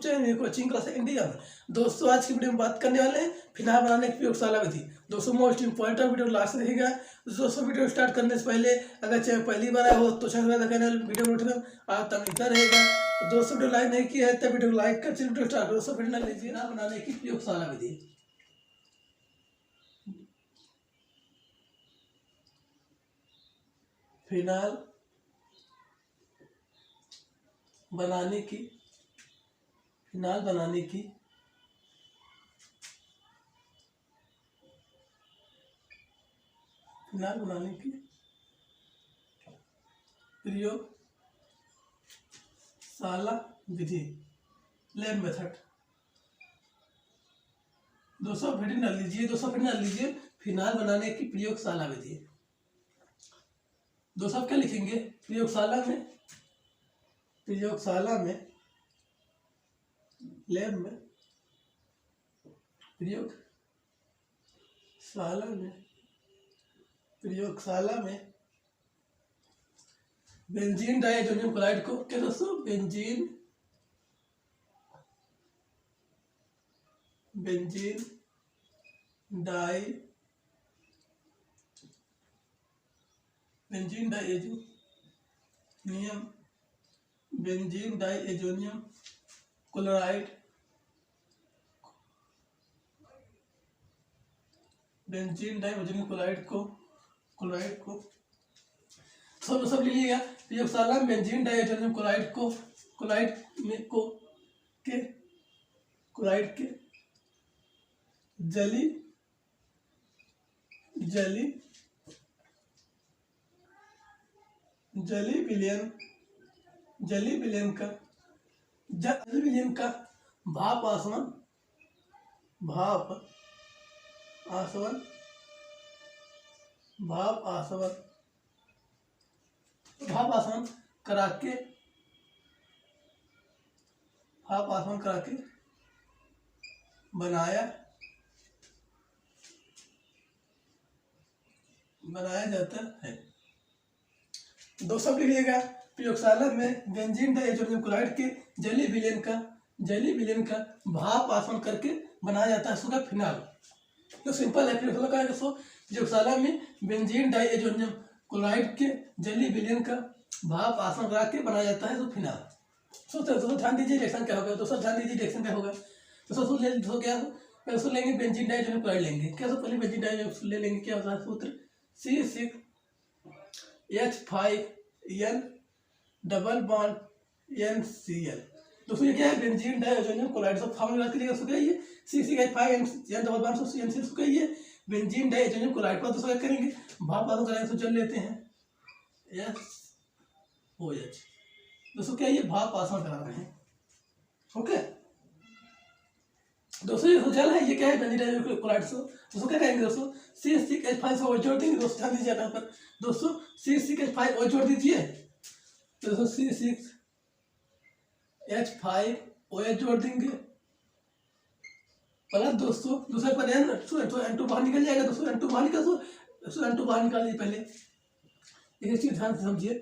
Channel coaching Claas India में। दोस्तों आज की वीडियो में बात करने वाले हैं फिनाल बनाने की प्रयोगशाला विधि। दोस्तों मोस्ट इंपॉर्टेंट वीडियो लास्ट में रहेगा। दोस्तों वीडियो स्टार्ट करने से पहले अगर चैनल पहली बार आया हो तो चैनल वीडियो नोटिफिकेशन आप तक मिलता रहेगा। दोस्तों वीडियो लाइक नहीं किया है तो वीडियो लाइक कर वीडियो स्टार्ट करो। दोस्तों वीडियो लीजिए फिनाल बनाने की प्रयोगशाला विधि। फिनाल बनाने की फिनाल बनाने की प्रयोगशाला विधि, लैब मेथड। दोस्तों वीडियो न लीजिए फिनाल बनाने की प्रयोगशाला विधि। दोस्तों आप क्या लिखेंगे प्रयोगशाला में लैब में प्रयोगशाला में बेंजीन डाइअमोनियम क्लोराइड को क्या दोस्तों बेंजीन डाइअमोनियम क्लोराइड सब ले लिएगा। प्रयोगशाला में बेंजीन डाइअमोनियम क्लोराइड के जली विलयन का भाप आसवन करा के बनाया जाता है। दोस्तों लिखिएगा प्रयोगशाला में बेंजीन डाइअमोनियम क्लोराइड के जली विलयन का भाप आसवन करके बनाया जाता है उसका फिनाल। तो सिंपल है प्रयोगशाला में बेंजीन डाइअमोनियम क्लोराइड के जली विलयन का भाप आसवन करा के बनाया जाता है तो फिनाल। दोस्तों ध्यान दीजिए रिएक्शन क्या होगा। दोस्तों क्या लेंगे बेंजीन डाइअमोनियम क्लोराइड लेंगे। क्या पहले बेंजीन डाइअमोनियम ले लेंगे। क्या होता है सूत्र C6H5N डबल बॉन्ड NCl। दोस्तों ये क्या है बेंजीन डाइअमोनियम क्लोराइड। सब फॉर्मूला याद करिएगा। उसको ये C6H5N डबल बॉन्ड NCl उसको ये बेंजीन डाइअमोनियम क्लोराइड पर दोस्तों क्या करेंगे भाप आसवन कराएंगे। तो जल लेते हैं SOH। दोस्तों क्या ये भाप आसवन करा रहे हैं। ओके दोस्तों ये जल है। ये क्या है बेंजीन डाइअमोनियम क्लोराइड। दोस्तों क्या करेंगे दोस्तों C6H5 से जोड़ देंगे। दोस्तों ध्यान दीजिए यहाँ पर दोस्तों C6H5 जोड़ दीजिए। दोस्तों C6H5 जोड़ देंगे प्लस दोस्तों दूसरे पर N2 बाहर निकल जाएगा। दोस्तों N2 बाहर निकालिए पहले एक चीज ध्यान से समझिए।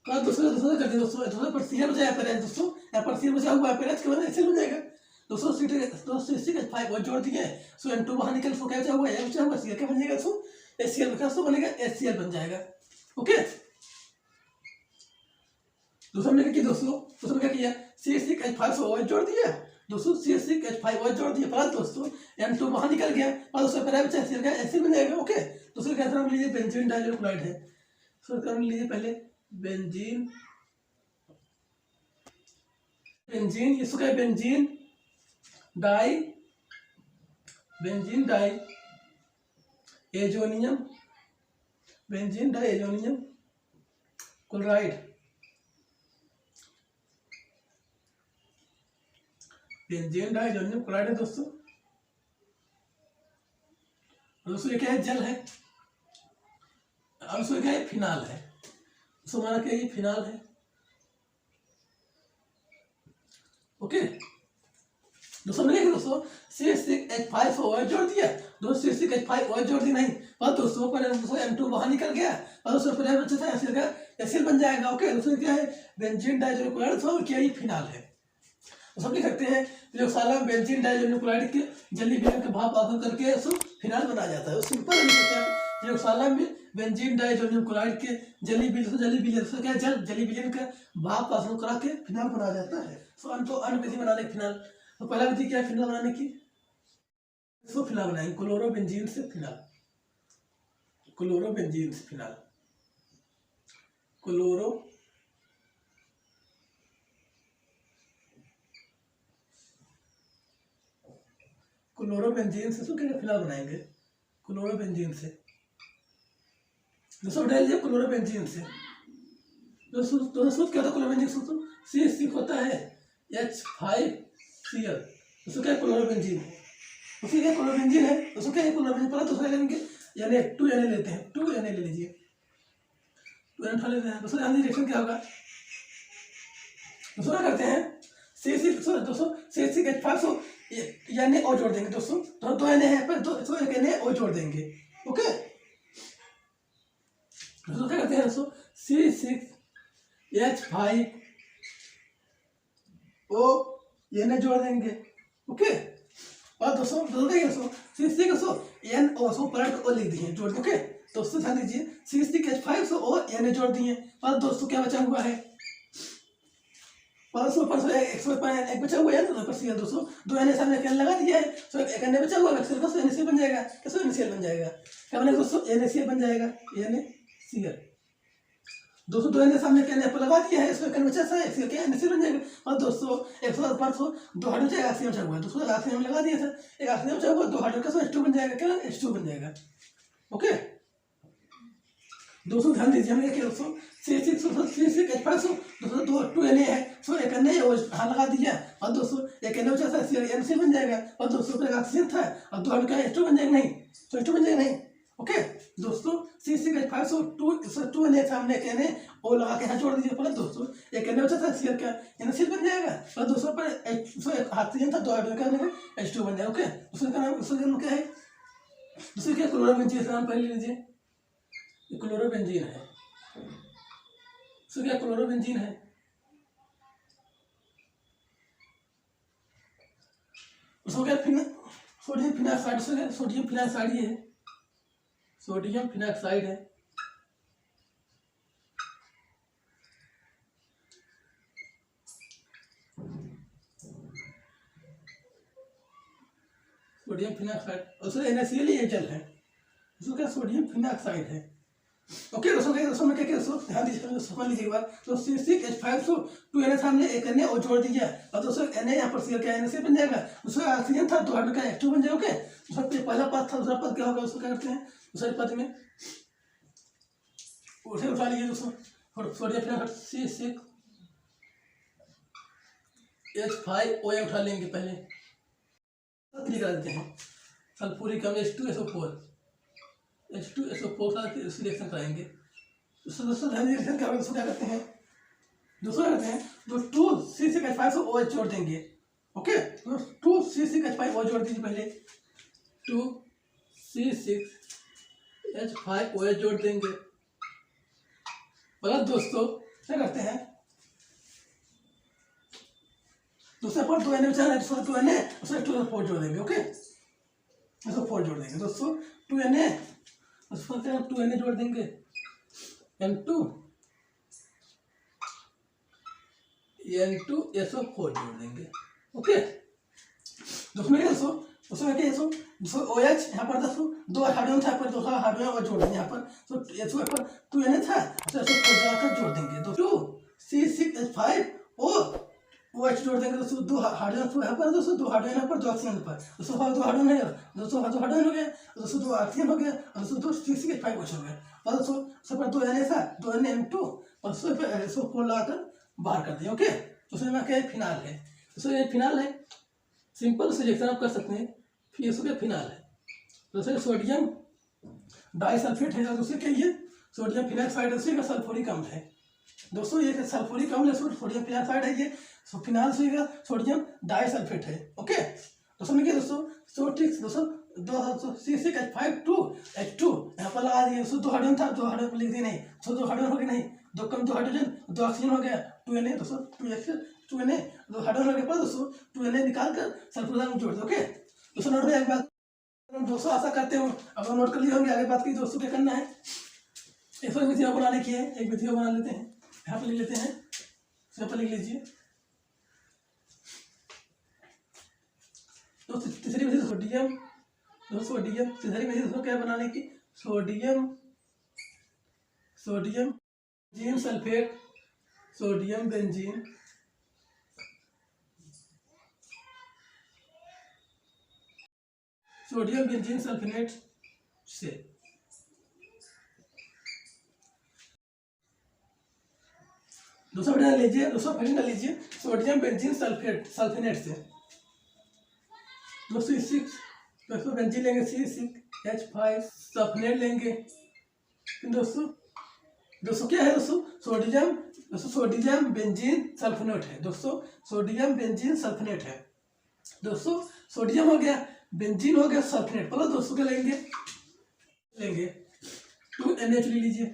दूसरा कर दिए दोस्तों पर Cl बचा यहाँ पर दोस्तों यहाँ पर Cl बचा हुआ है पर H के बाद HCl बन जाएगा। दोस्तों C6H5 जोड़ दिए सो N2 बाहर निकल सो क्या बचा हुआ है Cl क्या बन जाएगा सो HCl बनेगा HCl बन जाएगा। ओके दूसरा क्या किया दोस्तों क्या किया C6H5 जोड़ दिया। दोस्तों C6H5 जोड़ दिया प्लस दोस्तों N2 बाहर निकल गया और उससे पहले बचा HCl बन जाएगा। ओके दूसरे क्या नाम लीजिए बेंजीन डाइअमोनियम क्लोराइड है। तो नाम लीजिए पहले बेंजीन इसको क्या बेंजीन डाइअमोनियम क्लोराइड है दोस्तों ये क्या है जल है और उसमें क्या है फिनाल है। उसको हमारा क्या ये फिनाल है। ओके दोस्तों मिलेगा दोस्तों C6H5 जोड़ दिया। दोस्तों C6H5 जोड़ दी नहीं और दोस्तों पर N2 बाहर निकल गया और दोस्तों पर बचा था HCl बन जाएगा। ओके दोस्तों क्या है बेंजीन डाइअमोनियम क्लोराइड क्या ये फिनाल है। तो सब लिख सकते हैं प्रयोगशाला में बेंजीन डाइअमोनियम क्लोराइड के जली विलयन का भाप आकर करके फिनाल बनाया जाता है। सिंपल लिख सकते हैं प्रयोगशाला में बेंजीन डाइअमोनियम क्लोराइड के जली विलयन जली विलयन का भाप आसन करा के फिनाल बनाया जाता है। सो अन्य विधि बनाने की फिनाल, तो पहला विधि क्या है फिनाल बनाने की, सो फिनाल बनाएंगे क्लोरोबेंजीन से फिनाल, क्लोरोबेंजीन से फिनाल, क्लोरोबेंजीन से क्या फिनाल बनाएंगे, क्लोरोबेंजीन से दोस्तों डाल दिया क्लोरोबेंजीन से। दोस्तों सूत्र क्या होता है क्लोरोबेंजीन सूत्र, C6 होता है H5Cl, दोस्तों क्या क्लोरोबेंजीन है, उसी क्या क्लोरोबेंजीन है, दोस्तों क्या क्लोरोबेंजीन पहले दोस्तों लेंगे यानी 2Na लेते हैं, 2Na ले लीजिए, 2Na उठा लेते हैं। दोस्तों ध्यान रिएक्शन क्या होगा, दोस्तों क्या करते हैं C6H5 यानी और जोड़ देंगे दोस्तों, तो 2Na है पर 2Na और जोड़ देंगे। ओके दोस्तों क्या करते हैं दोस्तों C6H5O Na जोड़ देंगे। ओके और दोस्तों C6NO प्लस O लिख दिए जोड़, ओके दोस्तों ध्यान दीजिए C6H5O Na जोड़ दिए और दोस्तों क्या बचा हुआ है 500 एक बचा हुआ है ना दोस्तों 2Na सामने क्या लगा दिया है, तो एक Na बचा हुआ है का NaCl बन जाएगा, कैसे NaCl बन जाएगा, क्या बनेगा दोस्तों NaCl बन जाएगा, NaCl दोस्तों 2Na सामने क्या ना लगा दिया है, इसमें बचा सा है क्या NaCl बन जाएगा। और दोस्तों 100 500 2 हाइड्रोजन ऑक्सीजन बचा हुआ है, दोस्तों ऑक्सीजन लगा दिया था, एक ऑक्सीजन बचा हुआ 2 हाइड्रोजन का H2 बन जाएगा, क्या H2 बन जाएगा। ओके दोस्तों ध्यान दीजिए हमने क्या दोस्तों C6H5 दोस्तों 2Na है, सो एक Na यहाँ लगा दिया और दोस्तों एक Na बचा सा NaCl बन जाएगा और दोस्तों फिर ऑक्सीजन था और 2 हाइड्रोजन का H2 बन जाएगा, नहीं तो H2 बन जाएगा नहीं। ओके दोस्तों C6H5 2Na सामने एक Na O लगा के यहाँ जोड़ दीजिए, पर दोस्तों एक Na बचा था Cl का NaCl बन जाएगा और दोस्तों पर ऑक्सीजन था 2 हाइड्रोजन का H2 बन जाएगा। ओके दूसरे का नाम क्या है, दूसरे क्या क्लोरोबेंजीन का नाम पहले लीजिए, क्लोरोबेंजीन है, तो क्या क्लोरोबेंजीन है। उसको क्या सोडियम फिनाक्साइड, सोडियम फिनाक्साइड ही है, सोडियम फिनाक्साइड है। सोडियम फिनाक्साइड उसमें NaCl ही जल है, उसको क्या सोडियम फिनाक्साइड है। ओके दोस्तों में क्या दोस्तों ध्यान दीजिए समझ लीजिए एक बार, तो C6H5 2Na सामने एक Na और जोड़ दीजिए और दोस्तों Na यहाँ पर Cl का NaCl बन जाएगा, उसमें ऑक्सीजन था 2 हाइड्रोजन का H2 बन जाएगा। ओके उसका पहला पद था, दूसरा पद क्या होगा उसको क्या करते हैं दूसरे पद में उसे उठा लीजिए दोस्तों, सोडियम फिनाक्साइड C6H5O उठा लेंगे, पहले निकाल देते हैं सल्फ्यूरिक H2SO4 रिएक्शन कराएंगे। दोस्तों ध्यान रिएक्शन क्या करते हैं दोस्तों जो 2C6H5OH जोड़ देंगे। ओके तो 2C6H5OH जोड़ दीजिए, पहले 2C6H5OH जोड़ देंगे, प्लस दोस्तों क्या करते हैं दूसरे पर 2Na बचा है, दूसरा 2Na उसमें 2SO4 जोड़ देंगे। ओके SO4 जोड़ देंगे दोस्तों 2Na उसमें 2Na जोड़ देंगे N2SO4 जोड़ देंगे। ओके दोस्तों क्या दोस्तों उसमें क्या दोस्तों OH यहाँ पर दोस्तों 2 हाइड्रोजन था, पर दूसरा हाइड्रोजन और जोड़ देंगे यहाँ पर, तो SO पर 2Na था SO4 जाकर जोड़ देंगे दोस्तों C6H5OH जोड़ देंगे दोस्तों 2 हाइड्रोजन यहाँ पर, दोस्तों 2 हाइड्रोजन यहाँ पर 2 ऑक्सीजन पर, दोस्तों 2 हाइड्रोजन है, दोस्तों 2 हाइड्रोजन हो गया, दोस्तों 2 ऑक्सीजन हो गया और दोस्तों 2 C6H5OH हो गया और दोस्तों सब पर 2 Na था 2 Na N2 और SO4 लगाकर बाहर कर दिया। ओके तो उसमें क्या फिनाल है, दोस्तों ये फिनाल है, सिंपल रिएक्शन आप कर सकते हैं, फिर इसको क्या फिनाल है। दोस्तों सोडियम डाइसल्फेट है और दूसरे क्या ये सोडियम फिनाक्साइड है, उसी का सल्फ्यूरिक अम्ल है दोस्तों, ये सल्फ्यूरिक अम्ल है सोडियम फिनाक्साइड है, ये फिनाल से सोडियम डाइसल्फेट है। ओके दोस्तों में क्या दोस्तों दोस्तों C6H5H2 यहाँ पर लगा दिए, 2 हाइड्रोजन था 2 हाइड्रोजन लिख दिए, नहीं 2 हाइड्रोजन हो गया, नहीं 2 कम 2 हाइड्रोजन 2 ऑक्सीजन हो गया 2Na दोस्तों 2Na, तो हाइड्रोजन के पास दोस्तों 2Na निकाल कर सल्फर में जोड़ दो। ओके दोस्तों, नोट में एक बात दोस्तों आशा करते हो अब नोट कर लिए होंगे। आगे बात की दोस्तों क्या करना है, एक विधि बनाने की है, एक विधि बना लेते हैं। यहाँ पर लिख लेते हैं, यहाँ पर लिख लीजिए दोस्तों। तीसरी विधि सोडियम, सोडियम तीसरी विधि दोस्तों क्या बनाने की, sodium benzene sulphate, sodium benzene sulphate से। दूसरा डाल लीजिए, दूसरा डाल लीजिए सोडियम बेंजीन सल्फेनेट से दोस्तों। दोस्तों बेंजीन लेंगे C6H5, सल्फेनेट लेंगे। दोस्तों क्या है दोस्तों, सोडियम बेंजीन सल्फेनेट है दोस्तों, सोडियम बेंजीन सल्फेनेट है दोस्तों। सोडियम हो गया, बेंजीन हो गया, सल्फेनेट प्लस दोस्तों क्या लेंगे 2NH ले लीजिए,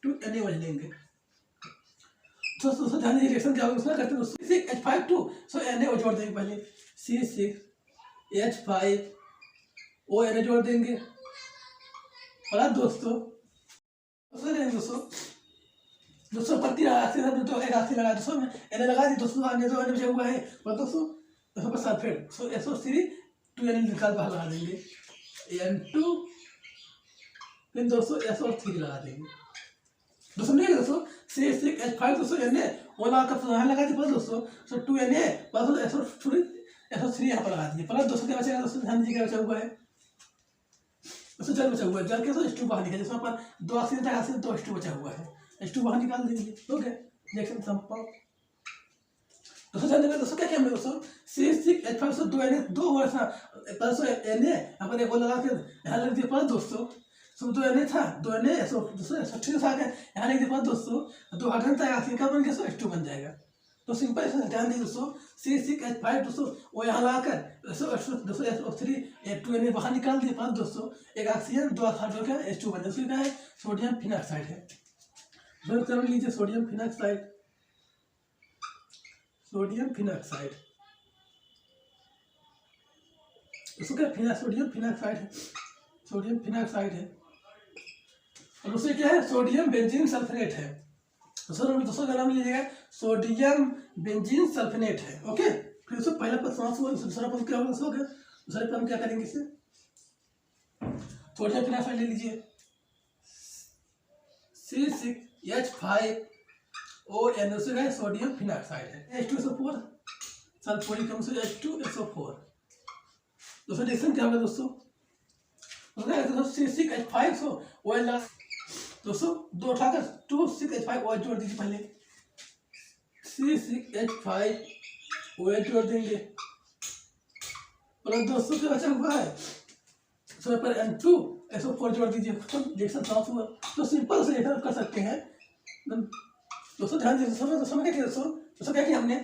2NaOH लेंगे। दोस्तों ध्यान दीजिए रिएक्शन क्या होगा उसमें करते हैं दोस्तों। C6H5 सो Na जोड़ देंगे, पहले C6H5 जोड़ देंगे और दोस्तों प्रति तो एक हाथी लगा दोस्तों Na लगा दी दोस्तों। आगे जो बचा हुआ है और दोस्तों सल्फेट SO3 2Na निकाल बाहर लगा देंगे, N2 फिर दोस्तों SO3 लगा देंगे दोस्तों। नहीं दोस्तों C6H5 दोस्तों Na वो लगा दी प्लस दोस्तों 2Na प्लस SO3 यहाँ पर लगा दिए प्लस दोस्तों क्या बचेगा दोस्तों, ध्यान दीजिए क्या बचा हुआ है दोस्तों, जल बचा हुआ है। जल के तो H2 बाहर निकाल, जिसमें पर 2 ऑक्सीजन था, ऑक्सीजन तो H2 बचा हुआ है, H2 बाहर निकाल देंगे। ओके रिएक्शन संपन्न दोस्तों। ध्यान देंगे दोस्तों क्या किया हमने दोस्तों, C6H5 से 2 ऐसा प्लस Na यहाँ पर एक लगा के यहाँ लग दिया प्लस दोस्तों 2Na था, 2Na SO3 था, यहाँ लिख दिया दोस्तों 2 हाइड्रोजन था, ऑक्सीजन का बन गया H2 बन जाएगा। तो सिंपल ऐसा ध्यान दीजिए दोस्तों, C6H5 दोस्तों वो यहाँ लगाकर दोस्तों SO3 2Na बाहर निकाल दिए प्लस दोस्तों एक ऑक्सीजन 2 हाइड्रोजन का H2 बन जाए। क्या है, सोडियम फिनाक्साइड है। कर लीजिए सोडियम फिनाक्साइड उसको क्या सोडियम फिनाक्साइड है और उससे क्या है, सोडियम बेंजीन सल्फेनेट है दोस्तों का नाम लीजिएगा, सोडियम बेंजीन सल्फेनेट है। ओके फिर उसको पहला पद समाप्त हुआ, दूसरा पद क्या होगा दोस्तों, दूसरे पद हम क्या करेंगे, इसे सोडियम फिनाक्साइड ले लीजिए C6H5ON है, सोडियम फिनाक्साइड है, H2SO4 सल्फ्यूरिक एसिड H2SO4 दोस्तों। रिएक्शन क्या होगा दोस्तों, C6H5ON दोस्तों 2 उठाकर 2,6H5OH जोड़ दीजिए, पहले C6H5OH जोड़ देंगे और दोस्तों क्या बचा हुआ है उसमें पर N2SO4 जोड़ दीजिए। तो रिएक्शन समाप्त हुआ। तो सिंपल से रिएक्शन कर सकते हैं दोस्तों। ध्यान दीजिए दोस्तों क्या किया दोस्तों क्या किया हमने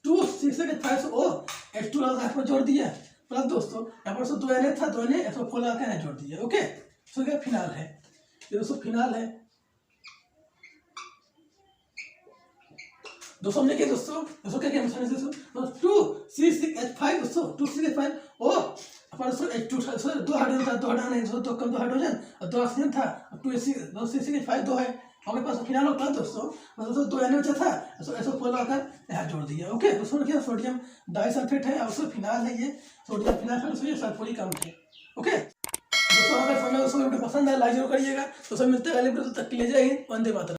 2,6H5OH2 लगा कर जोड़ दिया प्लस दोस्तों यहाँ पर 2Na था, 2Na SO4 लगा कर जोड़ दिया। ओके तो क्या फिनाल है, ये दोस्तों फिनाल है दोस्तों। हमने क्या दोस्तों क्या किया दोस्तों 2,6H5 दोस्तों 2,6H5 ओ अपन H2 2 हाइड्रोजन था, 2 हाइड्रोजन है, 2 कम 2 हाइड्रोजन और 2 ऑक्सीजन था, 2,6H5 2 है हमारे पास फिनाल होता दोस्तों 2Na बचा था, SO4 लगाकर यहाँ जोड़ दिया। ओके दोस्तों क्या सोडियम डाइसल्फेट है और उसमें फिनाल है, ये सोडियम फिनाल सल्फ्यूरिक एसिड है। ओके दोस्तों अगर समझ दोस्तों पसंद है लाइक जरूर करिएगा दोस्तों। मिलते हैं अगले वीडियो, तक के लिए जय हिंद, वंदे मातरम।